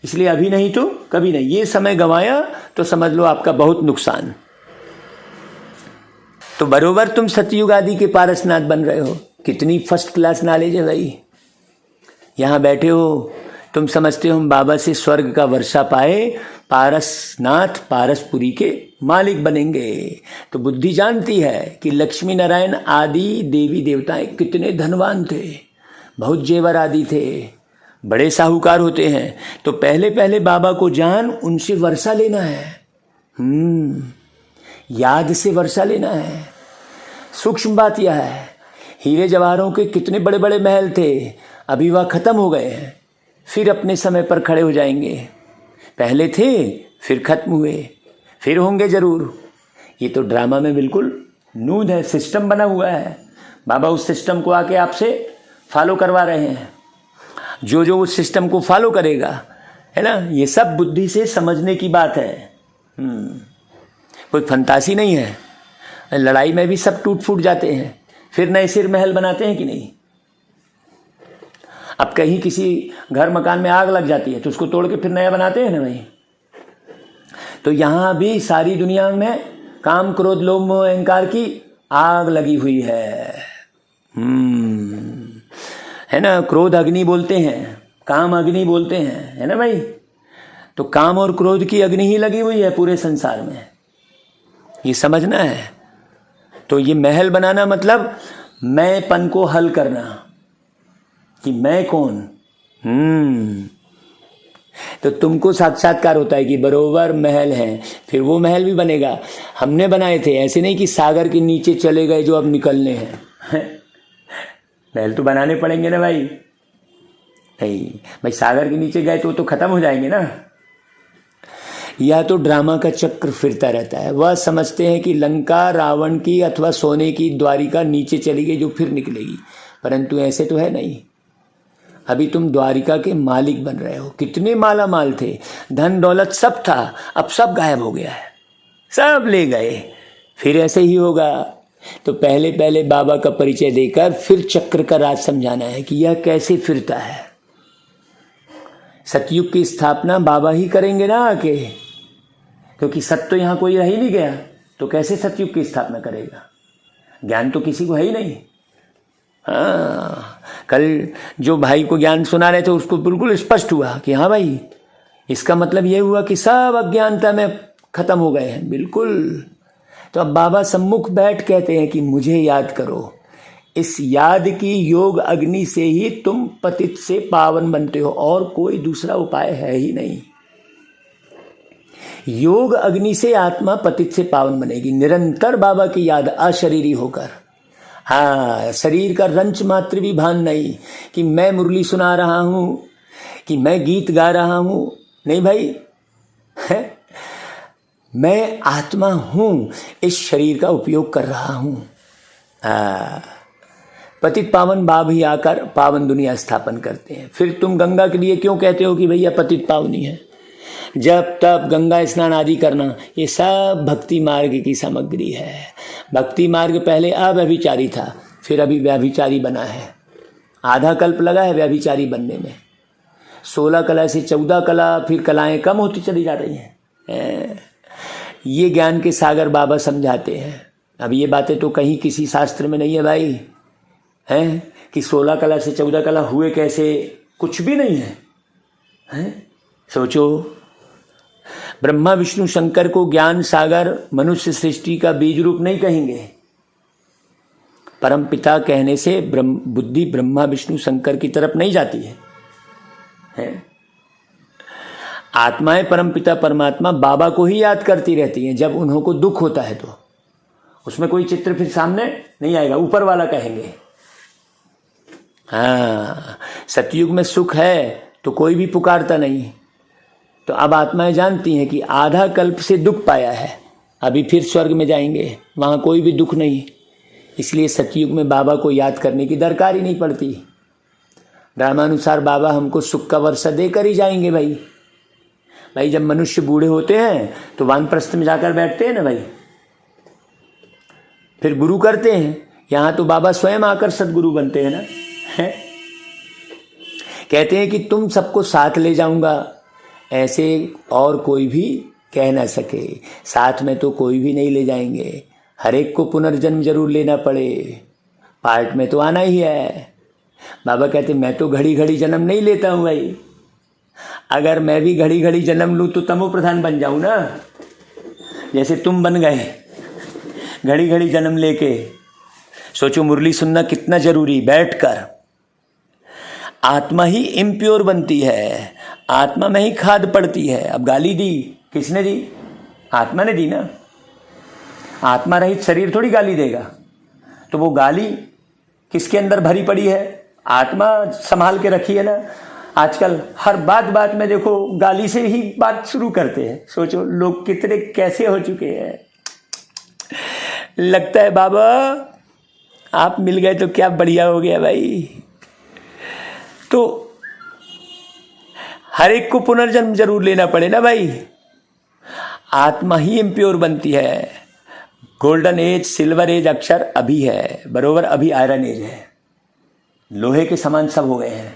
इसलिए अभी नहीं तो कभी नहीं। ये समय गंवाया तो समझ लो आपका बहुत नुकसान। तो बरोबर तुम सतयुग आदि के पारसनाथ बन रहे हो। कितनी फर्स्ट क्लास नॉलेज है भाई। यहाँ बैठे हो, तुम समझते हो हम बाबा से स्वर्ग का वर्षा पाए, पारसनाथ पारसपुरी के मालिक बनेंगे। तो बुद्धि जानती है कि लक्ष्मी नारायण आदि देवी देवताएं कितने धनवान थे, बहुत जेवर आदि थे, बड़े साहूकार होते हैं। तो पहले पहले बाबा को जान, उनसे वर्षा लेना है। याद से वर्षा लेना है। सूक्ष्म बात यह है, हीरे जवाहरों के कितने बड़े बड़े महल थे, अभी वह खत्म हो गए हैं, फिर अपने समय पर खड़े हो जाएंगे। पहले थे, फिर खत्म हुए, फिर होंगे जरूर। ये तो ड्रामा में बिल्कुल नूद है, सिस्टम बना हुआ है। बाबा उस सिस्टम को आके आपसे फॉलो करवा रहे हैं। जो जो उस सिस्टम को फॉलो करेगा, है ना, ये सब बुद्धि से समझने की बात है। कोई फंतासी नहीं है। लड़ाई में भी सब टूट फूट जाते हैं, फिर नए सिर महल बनाते हैं कि नहीं। अब कहीं किसी घर मकान में आग लग जाती है तो उसको तोड़ के फिर नया बनाते हैं ना भाई। तो यहाँ भी सारी दुनिया में काम क्रोध लोभ मोह अहंकार की आग लगी हुई है ना। क्रोध अग्नि बोलते हैं, काम अग्नि बोलते हैं, है ना भाई। तो काम और क्रोध की अग्नि ही लगी हुई है पूरे संसार में, ये समझना है। तो ये महल बनाना मतलब मैंपन को हल करना कि मैं कौन। तो तुमको साक्षात्कार होता है कि बरोबर महल है, फिर वो महल भी बनेगा। हमने बनाए थे, ऐसे नहीं कि सागर के नीचे चले गए जो अब निकलने हैं। महल तो बनाने पड़ेंगे ना भाई। नहीं भाई, सागर के नीचे गए तो खत्म हो जाएंगे ना। यह तो ड्रामा का चक्र फिरता रहता है। वह समझते हैं कि लंका रावण की अथवा सोने की द्वारिका नीचे चली गई जो फिर निकलेगी, परंतु ऐसे तो है नहीं। अभी तुम द्वारिका के मालिक बन रहे हो। कितने माला माल थे, धन दौलत सब था, अब सब गायब हो गया है, सब ले गए। फिर ऐसे ही होगा। तो पहले पहले बाबा का परिचय देकर फिर चक्र का राज समझाना है कि यह कैसे फिरता है। सतयुग की स्थापना बाबा ही करेंगे ना आके, क्योंकि सत्य तो यहाँ कोई रह ही नहीं गया, तो कैसे सतयुग की स्थापना करेगा। ज्ञान तो किसी को है ही नहीं। हाँ, कल जो भाई को ज्ञान सुना रहे थे उसको बिल्कुल स्पष्ट हुआ कि हाँ भाई, इसका मतलब ये हुआ कि सब अज्ञानता में खत्म हो गए हैं। बिल्कुल। तो अब बाबा सम्मुख बैठ कहते हैं कि मुझे याद करो। इस याद की योग अग्नि से ही तुम पतित से पावन बनते हो, और कोई दूसरा उपाय है ही नहीं। योग अग्नि से आत्मा पतित से पावन बनेगी, निरंतर बाबा की याद अशरीरी होकर। हाँ, शरीर का रंच मात्र भी भान नहीं कि मैं मुरली सुना रहा हूं, कि मैं गीत गा रहा हूं। नहीं भाई, है मैं आत्मा हूं, इस शरीर का उपयोग कर रहा हूं। पतित पावन बाब ही आकर पावन दुनिया स्थापन करते हैं। फिर तुम गंगा के लिए क्यों कहते हो कि भैया पतित पावनी है? जब तब गंगा स्नान आदि करना, ये सब भक्ति मार्ग की सामग्री है। भक्ति मार्ग पहले अव्यभिचारी था, फिर अभी व्यभिचारी बना है। आधा कल्प लगा है व्यभिचारी बनने में। 16 कला से 14 कला, फिर कलाएं कम होती चली जा रही हैं। ये ज्ञान के सागर बाबा समझाते हैं। अब ये बातें तो कहीं किसी शास्त्र में नहीं है भाई, हैं कि 16 कला से 14 कला हुए कैसे, कुछ भी नहीं है, हैं? सोचो, ब्रह्मा विष्णु शंकर को ज्ञान सागर मनुष्य सृष्टि का बीज रूप नहीं कहेंगे। परम पिता कहने से बुद्धि ब्रह्मा विष्णु शंकर की तरफ नहीं जाती है? आत्माएं परम पिता परमात्मा बाबा को ही याद करती रहती हैं। जब उन्हों को दुख होता है तो उसमें कोई चित्र फिर सामने नहीं आएगा, ऊपर वाला कहेंगे। हाँ, सतयुग में सुख है तो कोई भी पुकारता नहीं। तो अब आत्माएं जानती हैं कि आधा कल्प से दुख पाया है, अभी फिर स्वर्ग में जाएंगे, वहाँ कोई भी दुख नहीं, इसलिए सतयुग में बाबा को याद करने की दरकार ही नहीं पड़ती। धर्मानुसार बाबा हमको सुख का वर्षा देकर ही जाएंगे भाई। भाई जब मनुष्य बूढ़े होते हैं तो वानप्रस्थ में जाकर बैठते हैं ना भाई, फिर गुरु करते हैं। यहाँ तो बाबा स्वयं आकर सदगुरु बनते हैं ना, है? कहते हैं कि तुम सबको साथ ले जाऊंगा, ऐसे और कोई भी कह ना सके। साथ में तो कोई भी नहीं ले जाएंगे, हर एक को पुनर्जन्म जरूर लेना पड़े, पार्ट में तो आना ही है। बाबा कहते मैं तो घड़ी घड़ी जन्म नहीं लेता हूँ भाई, अगर मैं भी घड़ी घड़ी जन्म लूँ तो तमो प्रधान बन जाऊँ ना, जैसे तुम बन गए घड़ी घड़ी जन्म लेके। सोचो मुरली सुनना कितना जरूरी, बैठकर। आत्मा ही इम्प्योर बनती है, आत्मा में ही खाद पड़ती है। अब गाली दी किसने दी? आत्मा ने दी ना। आत्मा रहित शरीर थोड़ी गाली देगा, तो वो गाली किसके अंदर भरी पड़ी है? आत्मा संभाल के रखी है ना। आजकल हर बात में देखो गाली से ही बात शुरू करते हैं। सोचो लोग कितने कैसे हो चुके हैं। लगता है बाबा आप मिल गए तो क्या बढ़िया हो गया भाई। तो हर एक को पुनर्जन्म जरूर लेना पड़े ना भाई। आत्मा ही इम्प्योर बनती है। गोल्डन एज, सिल्वर एज अक्षर अभी है, बरोबर अभी आयरन एज है। लोहे के समान सब हो गए हैं,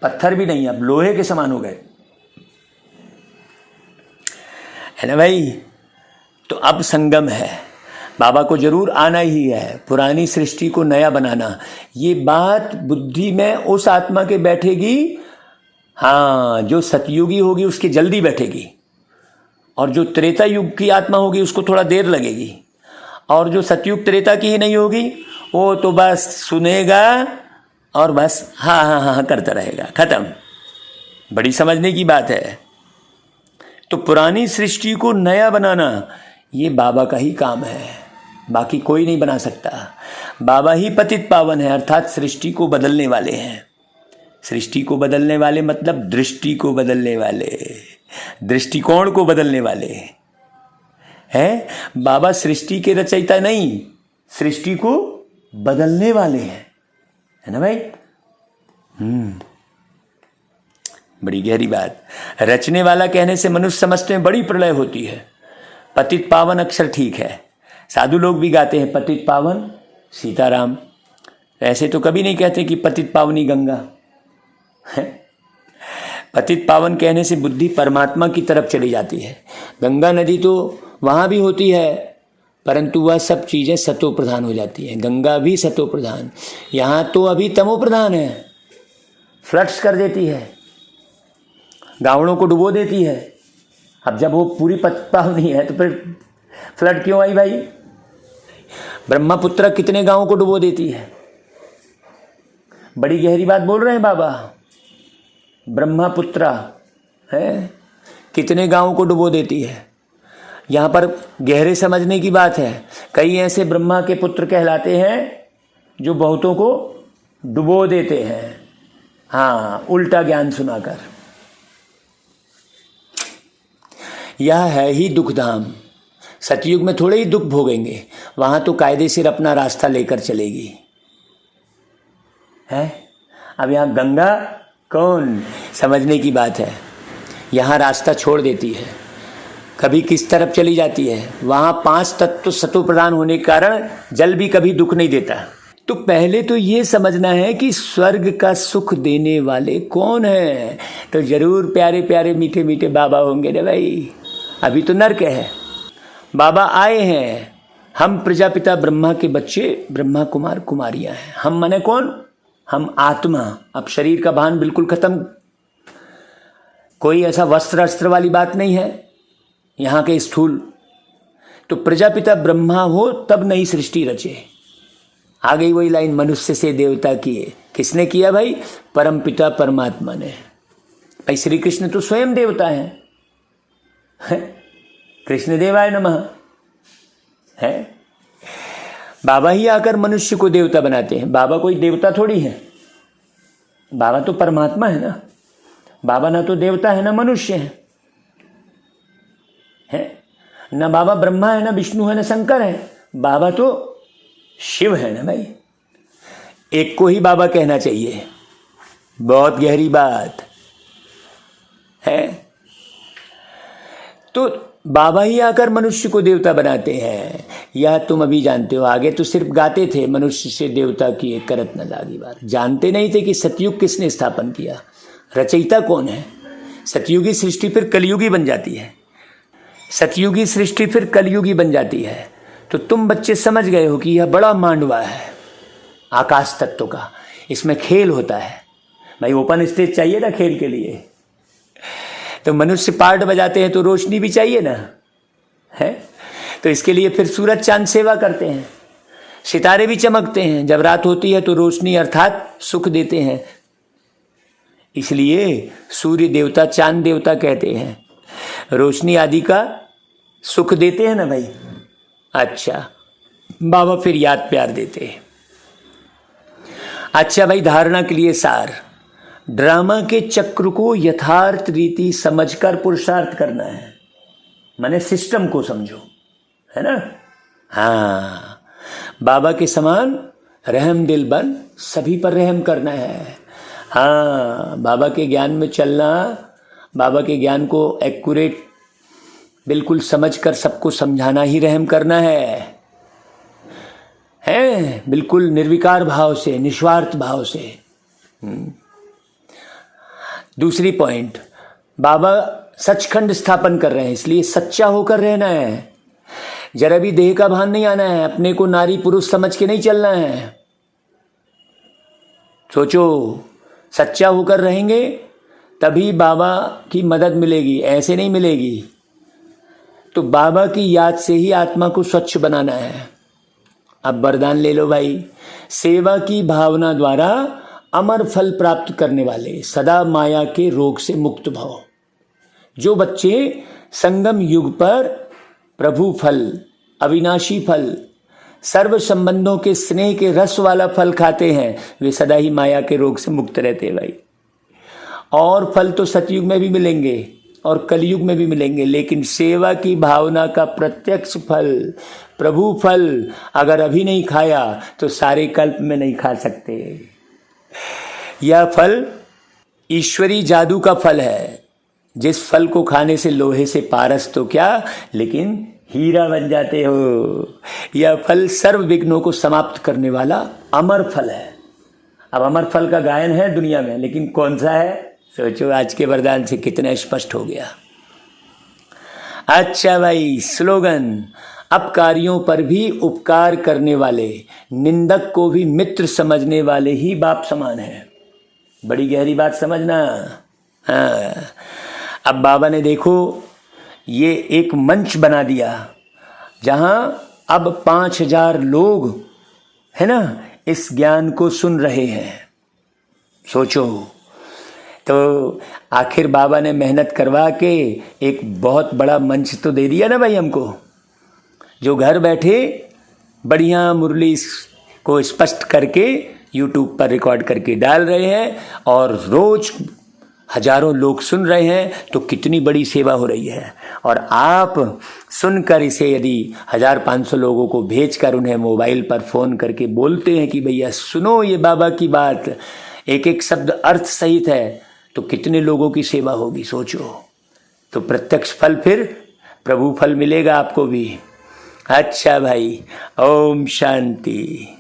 पत्थर भी नहीं, अब लोहे के समान हो गए, है ना भाई। तो अब संगम है, बाबा को जरूर आना ही है, पुरानी सृष्टि को नया बनाना। ये बात बुद्धि में उस आत्मा के बैठेगी, हाँ, जो सतयुगी होगी उसकी जल्दी बैठेगी, और जो त्रेता युग की आत्मा होगी उसको थोड़ा देर लगेगी, और जो सतयुग त्रेता की ही नहीं होगी वो तो बस सुनेगा और बस हाँ हाँ हाँ करता रहेगा, खत्म। बड़ी समझने की बात है। तो पुरानी सृष्टि को नया बनाना ये बाबा का ही काम है, बाकी कोई नहीं बना सकता। बाबा ही पतित पावन है, अर्थात सृष्टि को बदलने वाले हैं। सृष्टि को बदलने वाले मतलब दृष्टि को बदलने वाले, दृष्टिकोण को बदलने वाले हैं। बाबा सृष्टि के रचयिता नहीं, सृष्टि को बदलने वाले हैं, है ना भाई। बड़ी गहरी बात। रचने वाला कहने से मनुष्य समझते हैं बड़ी प्रलय होती है। पतित पावन अक्षर ठीक है, साधु लोग भी गाते हैं पतित पावन सीताराम, ऐसे तो कभी नहीं कहते कि पतित पावनी गंगा है। पतित पावन कहने से बुद्धि परमात्मा की तरफ चली जाती है। गंगा नदी तो वहाँ भी होती है, परंतु वह सब चीज़ें सतो प्रधान हो जाती हैं। गंगा भी सतो प्रधान, यहाँ तो अभी तमो प्रधान है, फ्लड्स कर देती है, गाँवों को डुबो देती है। अब जब वो पूरी पतित पावनी है तो फिर फ्लड क्यों आई भाई? ब्रह्मपुत्र कितने गाँवों को डुबो देती है। बड़ी गहरी बात बोल रहे हैं बाबा। ब्रह्मपुत्र है, कितने गाँवों को डुबो देती है। यहाँ पर गहरे समझने की बात है। कई ऐसे ब्रह्मा के पुत्र कहलाते हैं जो बहुतों को डुबो देते हैं, हाँ, उल्टा ज्ञान सुनाकर। यह है ही दुखधाम। सतयुग में थोड़े ही दुख भोगेंगे, वहाँ तो कायदे से अपना रास्ता लेकर चलेगी है। अब यहाँ गंगा कौन, समझने की बात है। यहाँ रास्ता छोड़ देती है, कभी किस तरफ चली जाती है। वहाँ 5 तत्व सतो प्रधान होने के कारण जल भी कभी दुख नहीं देता। तो पहले तो ये समझना है कि स्वर्ग का सुख देने वाले कौन है। तो जरूर प्यारे प्यारे मीठे मीठे बाबा होंगे ना भाई। अभी तो नर्क है, बाबा आए हैं हम प्रजापिता ब्रह्मा के बच्चे, ब्रह्मा कुमार कुमारियां हैं। हम माने कौन? हम आत्मा। अब शरीर का भान बिल्कुल खत्म, कोई ऐसा वस्त्र अस्त्र वाली बात नहीं है यहाँ के स्थूल। तो प्रजापिता ब्रह्मा हो तब नई सृष्टि रचे। आ गई वही लाइन, मनुष्य से देवता किए। किसने किया भाई? परमपिता परमात्मा ने। भाई श्री कृष्ण तो स्वयं देवता है, कृष्ण देवाय नमः है। बाबा ही आकर मनुष्य को देवता बनाते हैं। बाबा कोई देवता थोड़ी है, बाबा तो परमात्मा है ना। बाबा ना तो देवता है ना मनुष्य है ना। बाबा ब्रह्मा है ना विष्णु है ना शंकर है। बाबा तो शिव है ना भाई। एक को ही बाबा कहना चाहिए। बहुत गहरी बात है। तो बाबा ही आकर मनुष्य को देवता बनाते हैं। यह तुम अभी जानते हो, आगे तो सिर्फ गाते थे मनुष्य से देवता किए करत न लागी बार। जानते नहीं थे कि सतयुग किसने स्थापन किया, रचयिता कौन है। सतयुगी सृष्टि फिर कलयुगी बन जाती है, सतयुगी सृष्टि फिर कलयुगी बन जाती है। तो तुम बच्चे समझ गए हो कि यह बड़ा मांडवा है आकाश तत्व का, इसमें खेल होता है। भाई ओपन स्टेज चाहिए ना खेल के लिए। तो मनुष्य पार्ट बजाते हैं तो रोशनी भी चाहिए ना, है। तो इसके लिए फिर सूरज चांद सेवा करते हैं, सितारे भी चमकते हैं। जब रात होती है तो रोशनी अर्थात सुख देते हैं, इसलिए सूर्य देवता चांद देवता कहते हैं। रोशनी आदि का सुख देते हैं ना भाई। अच्छा, बाबा फिर याद प्यार देते हैं। अच्छा भाई, धारणा के लिए सार, ड्रामा के चक्र को यथार्थ रीति समझकर पुरुषार्थ करना है। माने सिस्टम को समझो, है ना। हाँ, बाबा के समान रहम दिल बन सभी पर रहम करना है। हाँ, बाबा के ज्ञान में चलना, बाबा के ज्ञान को एक्यूरेट बिल्कुल समझकर सबको समझाना ही रहम करना है बिल्कुल निर्विकार भाव से, निस्वार्थ भाव से। दूसरी पॉइंट, बाबा सचखंड स्थापन कर रहे हैं, इसलिए सच्चा होकर रहना है। जरा भी देह का भान नहीं आना है, अपने को नारी पुरुष समझ के नहीं चलना है। सोचो, सच्चा होकर रहेंगे तभी बाबा की मदद मिलेगी, ऐसे नहीं मिलेगी। तो बाबा की याद से ही आत्मा को स्वच्छ बनाना है। अब वरदान ले लो भाई, सेवा की भावना द्वारा अमर फल प्राप्त करने वाले, सदा माया के रोग से मुक्त भव। जो बच्चे संगम युग पर प्रभु फल, अविनाशी फल, सर्व संबंधों के स्नेह के रस वाला फल खाते हैं, वे सदा ही माया के रोग से मुक्त रहते हैं भाई। और फल तो सतयुग में भी मिलेंगे और कलयुग में भी मिलेंगे, लेकिन सेवा की भावना का प्रत्यक्ष फल, प्रभु फल अगर अभी नहीं खाया तो सारे कल्प में नहीं खा सकते। यह फल ईश्वरी जादू का फल है, जिस फल को खाने से लोहे से पारस तो क्या, लेकिन हीरा बन जाते हो। यह फल सर्व विघ्नों को समाप्त करने वाला अमर फल है। अब अमर फल का गायन है दुनिया में, लेकिन कौन सा है? सोचो, आज के वरदान से कितना स्पष्ट हो गया। अच्छा भाई, स्लोगन, अपकारियों पर भी उपकार करने वाले, निंदक को भी मित्र समझने वाले ही बाप समान है। बड़ी गहरी बात समझना। हाँ, अब बाबा ने देखो ये एक मंच बना दिया जहां अब 5000 लोग है ना इस ज्ञान को सुन रहे हैं। सोचो, तो आखिर बाबा ने मेहनत करवा के एक बहुत बड़ा मंच तो दे दिया ना भाई हमको, जो घर बैठे बढ़िया मुरली को स्पष्ट करके YouTube पर रिकॉर्ड करके डाल रहे हैं और रोज हजारों लोग सुन रहे हैं। तो कितनी बड़ी सेवा हो रही है। और आप सुनकर इसे यदि 1500 लोगों को भेजकर उन्हें मोबाइल पर फ़ोन करके बोलते हैं कि भैया सुनो ये बाबा की बात, एक एक शब्द अर्थ सहित है, तो कितने लोगों की सेवा होगी सोचो। तो प्रत्यक्ष फल फिर प्रभु फल मिलेगा आपको भी। अच्छा भाई, ओम शांति।